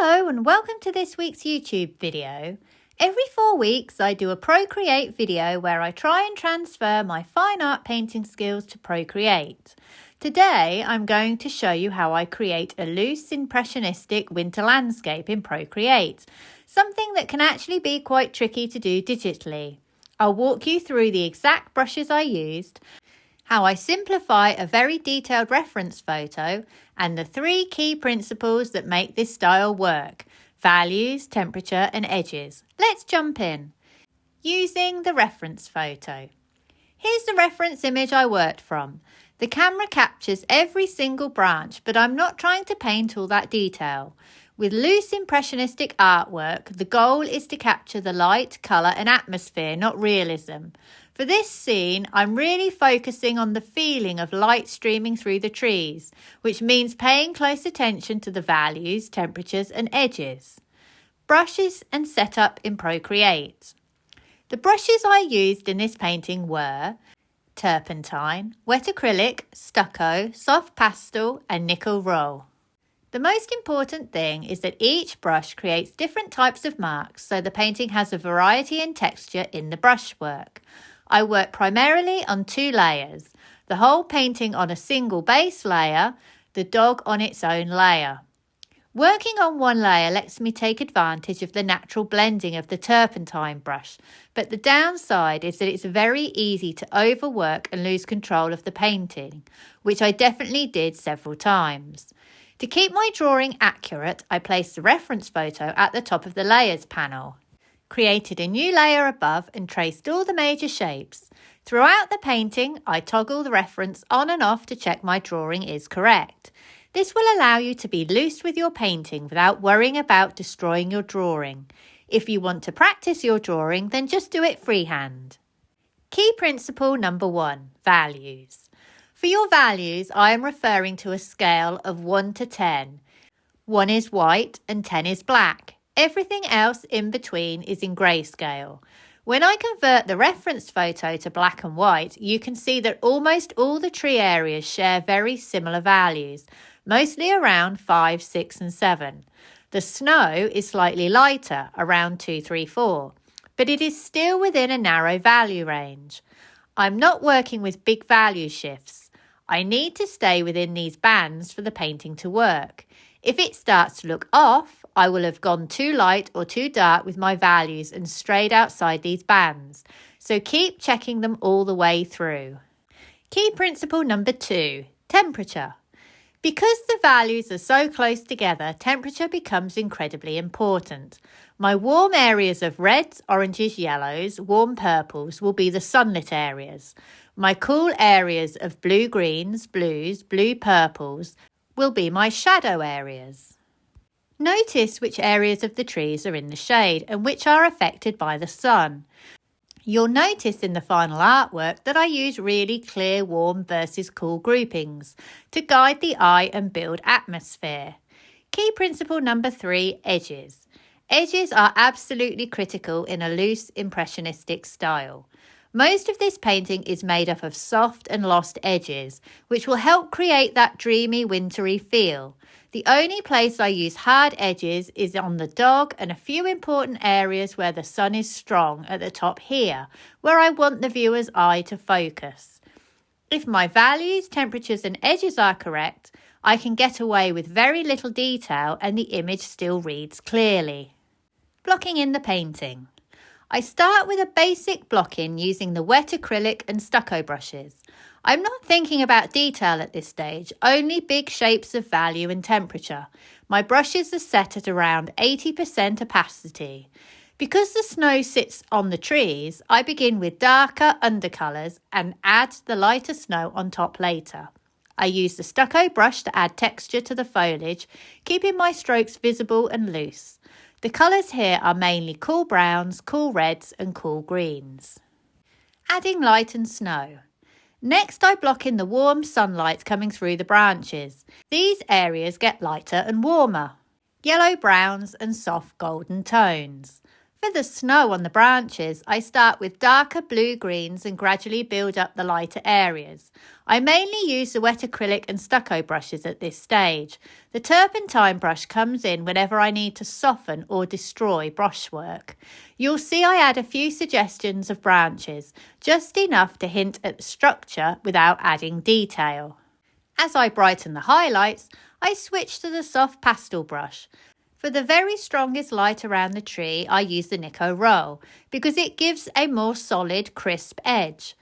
Hello and welcome to this week's YouTube video. Every 4 weeks I do a Procreate video where I try and transfer my fine art painting skills to Procreate. Today I'm going to show you how I create a loose impressionistic winter landscape in Procreate, something that can actually be quite tricky to do digitally. I'll walk you through the exact brushes I used, how I simplify a very detailed reference photo, and the 3 key principles that make this style work: values, temperature and edges. Let's jump in. Using the reference photo. Here's the reference image I worked from. The camera captures every single branch, but I'm not trying to paint all that detail. With loose impressionistic artwork, the goal is to capture the light, colour and atmosphere, not realism. For this scene, I'm really focusing on the feeling of light streaming through the trees, which means paying close attention to the values, temperatures and edges. Brushes and setup in Procreate. The brushes I used in this painting were Turpentine, wet acrylic, Stucco, soft pastel and Nikko Rull. The most important thing is that each brush creates different types of marks, so the painting has a variety in texture in the brushwork. I work primarily on 2 layers, the whole painting on a single base layer, the dog on its own layer. Working on one layer lets me take advantage of the natural blending of the Turpentine brush, but the downside is that it's very easy to overwork and lose control of the painting, which I definitely did several times. To keep my drawing accurate, I placed the reference photo at the top of the layers panel, created a new layer above and traced all the major shapes. Throughout the painting, I toggle the reference on and off to check my drawing is correct. This will allow you to be loose with your painting without worrying about destroying your drawing. If you want to practice your drawing, then just do it freehand. Key principle number 1, values. For your values, I am referring to a scale of 1 to 10. 1 is white and 10 is black. Everything else in between is in grayscale. When I convert the reference photo to black and white, you can see that almost all the tree areas share very similar values, mostly around 5, 6 and 7. The snow is slightly lighter, around 2, 3, 4, but it is still within a narrow value range. I'm not working with big value shifts. I need to stay within these bands for the painting to work. If it starts to look off, I will have gone too light or too dark with my values and strayed outside these bands. So keep checking them all the way through. Key principle number 2, temperature. Because the values are so close together, temperature becomes incredibly important. My warm areas of reds, oranges, yellows, warm purples will be the sunlit areas. My cool areas of blue-greens, blues, blue-purples will be my shadow areas. Notice which areas of the trees are in the shade and which are affected by the sun. You'll notice in the final artwork that I use really clear warm versus cool groupings to guide the eye and build atmosphere. Key principle number 3, edges. Edges are absolutely critical in a loose impressionistic style. Most of this painting is made up of soft and lost edges, which will help create that dreamy, wintry feel. The only place I use hard edges is on the dog and a few important areas where the sun is strong at the top here, where I want the viewer's eye to focus. If my values, temperatures and edges are correct, I can get away with very little detail and the image still reads clearly. Blocking in the painting. I start with a basic block-in using the wet acrylic and stucco brushes. I'm not thinking about detail at this stage, only big shapes of value and temperature. My brushes are set at around 80% opacity. Because the snow sits on the trees, I begin with darker undercolours and add the lighter snow on top later. I use the stucco brush to add texture to the foliage, keeping my strokes visible and loose. The colours here are mainly cool browns, cool reds and cool greens. Adding light and snow. Next I block in the warm sunlight coming through the branches. These areas get lighter and warmer. Yellow browns and soft golden tones. For the snow on the branches, I start with darker blue-greens and gradually build up the lighter areas. I mainly use the wet acrylic and stucco brushes at this stage. The turpentine brush comes in whenever I need to soften or destroy brushwork. You'll see I add a few suggestions of branches, just enough to hint at the structure without adding detail. As I brighten the highlights, I switch to the soft pastel brush. For the very strongest light around the tree, I use the Nikko Rull because it gives a more solid, crisp edge.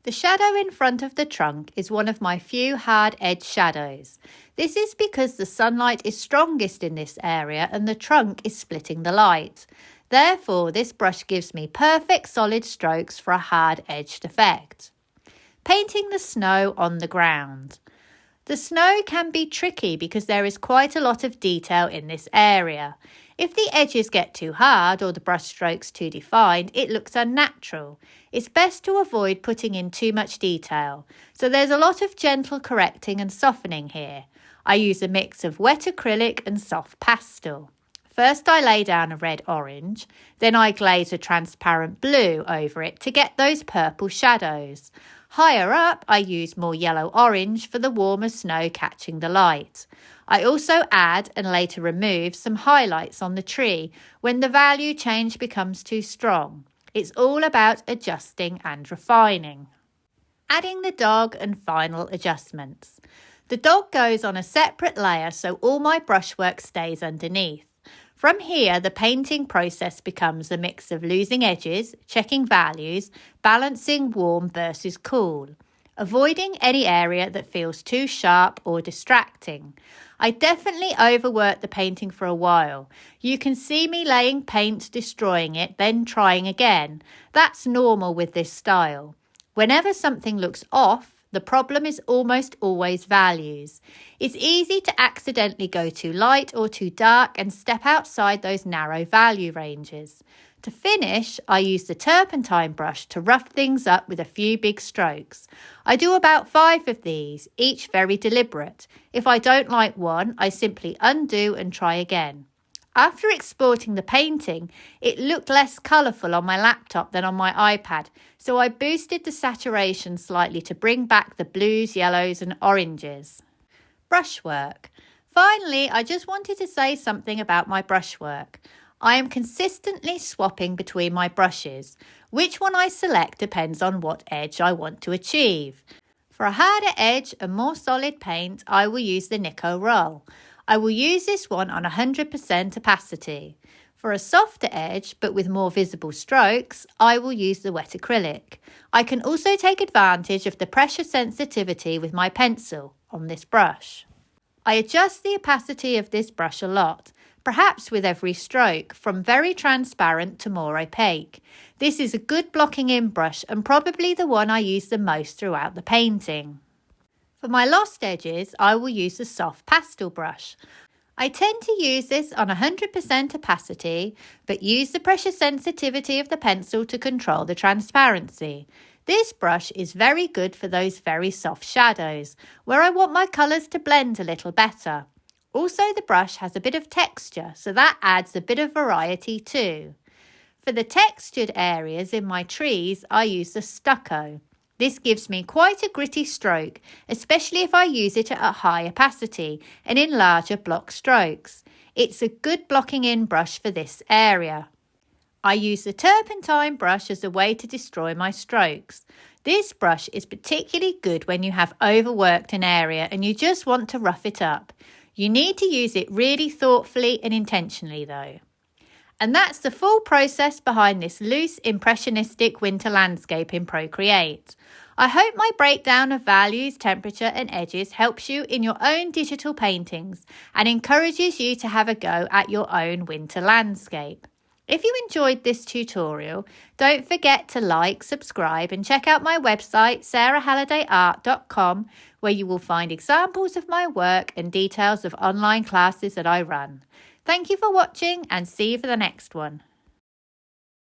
The shadow in front of the trunk is one of my few hard edge shadows. This is because the sunlight is strongest in this area and the trunk is splitting the light. Therefore, this brush gives me perfect solid strokes for a hard edged effect. Painting the snow on the ground. The snow can be tricky because there is quite a lot of detail in this area. If the edges get too hard or the brush strokes too defined, it looks unnatural. It's best to avoid putting in too much detail. So there's a lot of gentle correcting and softening here. I use a mix of wet acrylic and soft pastel. First I lay down a red orange, then I glaze a transparent blue over it to get those purple shadows. Higher up, I use more yellow-orange for the warmer snow catching the light. I also add and later remove some highlights on the tree when the value change becomes too strong. It's all about adjusting and refining. Adding the dog and final adjustments. The dog goes on a separate layer so all my brushwork stays underneath. From here, the painting process becomes a mix of losing edges, checking values, balancing warm versus cool, avoiding any area that feels too sharp or distracting. I definitely overworked the painting for a while. You can see me laying paint, destroying it, then trying again. That's normal with this style. Whenever something looks off, the problem is almost always values. It's easy to accidentally go too light or too dark and step outside those narrow value ranges. To finish, I use the turpentine brush to rough things up with a few big strokes. I do about 5 of these, each very deliberate. If I don't like one, I simply undo and try again. After exporting the painting, it looked less colourful on my laptop than on my iPad, so I boosted the saturation slightly to bring back the blues, yellows and oranges. Brushwork. Finally, I just wanted to say something about my brushwork. I am consistently swapping between my brushes. Which one I select depends on what edge I want to achieve. For a harder edge and more solid paint, I will use the Nikko Rull. I will use this one on 100% opacity. For a softer edge, but with more visible strokes, I will use the wet acrylic. I can also take advantage of the pressure sensitivity with my pencil on this brush. I adjust the opacity of this brush a lot, perhaps with every stroke, from very transparent to more opaque. This is a good blocking in brush and probably the one I use the most throughout the painting. For my lost edges, I will use the soft pastel brush. I tend to use this on 100% opacity, but use the pressure sensitivity of the pencil to control the transparency. This brush is very good for those very soft shadows, where I want my colours to blend a little better. Also, the brush has a bit of texture, so that adds a bit of variety too. For the textured areas in my trees, I use the Stucco. This gives me quite a gritty stroke, especially if I use it at a high opacity and in larger block strokes. It's a good blocking in brush for this area. I use the turpentine brush as a way to destroy my strokes. This brush is particularly good when you have overworked an area and you just want to rough it up. You need to use it really thoughtfully and intentionally though. And that's the full process behind this loose impressionistic winter landscape in Procreate. I hope my breakdown of values, temperature and edges helps you in your own digital paintings and encourages you to have a go at your own winter landscape. If you enjoyed this tutorial, don't forget to like, subscribe and check out my website sarahhallidayart.com, where you will find examples of my work and details of online classes that I run. Thank you for watching and see you for the next one.